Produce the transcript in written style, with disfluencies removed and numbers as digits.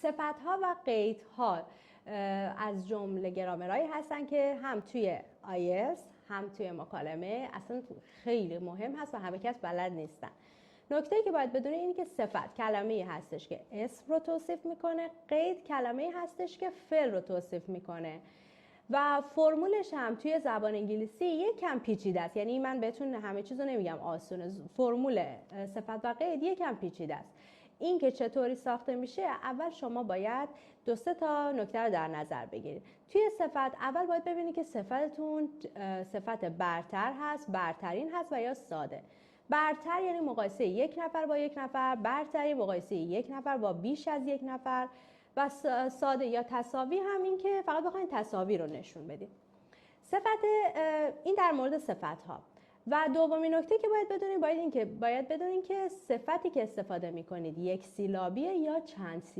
صفت‌ها و قیدها از جمله گرامرهایی هستن که هم توی IELTS هم توی مکالمه اصلا خیلی مهم هست و همه کس بلد نیستن. نکته‌ای که باید بدونید اینه که صفت کلمه‌ای هستش که اسم رو توصیف میکنه، قید کلمه‌ای هستش که فعل رو توصیف میکنه و فرمولش هم توی زبان انگلیسی یک کم پیچیده است. یعنی من بهتون همه چیزو نمیگم آسونه، فرمول صفت و قید یک کم پیچیده است. این که چطوری ساخته میشه، اول شما باید 2-3 تا نکته رو در نظر بگیرید. توی صفت اول باید ببینید که صفتتون صفت برتر هست، برترین هست و یا ساده. برتر یعنی مقایسه یک نفر با یک نفر، برتری مقایسه یک نفر با بیش از یک نفر و ساده یا تساوی هم این که فقط بخواید تساوی رو نشون بدید. این در مورد صفت ها. و دومین نکته که باید بدونید که صفتی که استفاده می‌کنید یک سیلابیه یا چند سیلابیه.